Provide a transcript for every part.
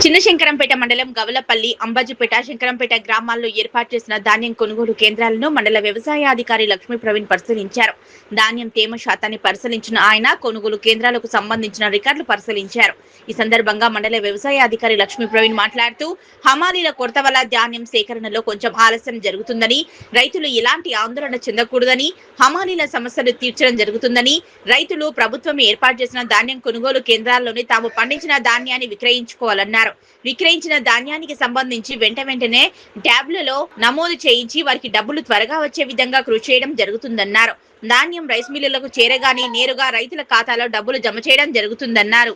చిన్నశంకరంపేట మండలం గవలపల్లి, అంబాజీపేట, శంకరంపేట గ్రామాల్లో ఏర్పాటు చేసిన ధాన్యం కొనుగోలు కేంద్రాలను మండల వ్యవసాయాధికారి లక్ష్మీ ప్రవీణ్ పరిశీలించారు. ధాన్యం తేమ శాతాన్ని పరిశీలించిన ఆయన కొనుగోలు కేంద్రాలకు సంబంధించిన రికార్డులు పరిశీలించారు. ఈ సందర్భంగా మండల వ్యవసాయాధికారి లక్ష్మీ ప్రవీణ్ మాట్లాడుతూ హమాలీల కొరత వల్ల ధాన్యం సేకరణలో కొంచెం ఆలస్యం జరుగుతుందని, రైతులు ఎలాంటి ఆందోళన చెందకూడదని, హమాలీల సమస్యలు తీర్చడం జరుగుతుందని, రైతులు ప్రభుత్వం ఏర్పాటు చేసిన ధాన్యం కొనుగోలు కేంద్రాల్లోనే తాము పండించిన ధాన్యాన్ని విక్రయించుకోవాలన్నారు. విక్రయించిన ధాన్యానికి సంబంధించి వెంటనే ట్యాబ్లలో నమోదు చేయించి వారికి డబ్బులు త్వరగా వచ్చే విధంగా కృషి చేయడం జరుగుతుందన్నారు. ధాన్యం రైస్ మిల్లులకు చేరగానే నేరుగా రైతుల ఖాతాలో డబ్బులు జమ చేయడం జరుగుతుందన్నారు.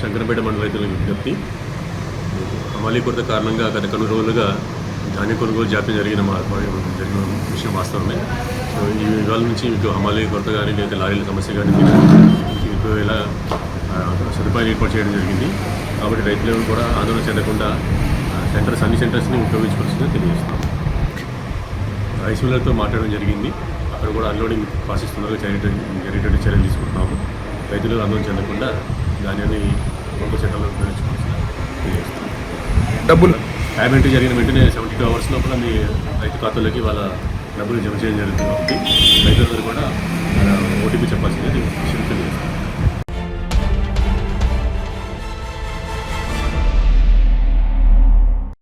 శంకరంపేట మండల రైతుల విజ్ఞప్తి, హమాలీ కొరత కారణంగా గత కొన్ని రోజులుగా ధాన్యం కొనుగోలు జాప్యం జరిగిన విషయం వాస్తవమే. సో ఈ ఇవాళ నుంచి మీకు హమాలీ కొరత కానీ లేదా లారీల సమస్య కానీ మీకు ఇలా సదుపాయాలు ఏర్పాటు చేయడం జరిగింది. కాబట్టి రైతులు కూడా ఆందోళన చెందకుండా అన్ని సెంటర్స్ని ఉపయోగించుకోవాల్సిందిగా తెలియజేస్తున్నాం. రైస్ మిల్లర్తో మాట్లాడడం జరిగింది. అక్కడ కూడా అన్లోడింగ్ ప్రాసెస్ తొందరగా జరిగేటట్టు చర్యలు తీసుకుంటున్నాము. రైతులు ఆందోళన చెందకుండా ధాన్యాన్ని కొనుగోలు సెంటర్లో ఉపయోగించుకోవాల్సిందిగా తెలియజేస్తున్నాం. డబ్బులు పేమెంట్ జరిగిన వెంటనే 72 hours లోపల మీ రైతు ఖాతాలోకి వాళ్ళ డబ్బులు జమ చేయడం జరుగుతుంది. కాబట్టి రైతులందరూ కూడా ఓటీపీ చెప్పాల్సింది తెలియజేస్తాం.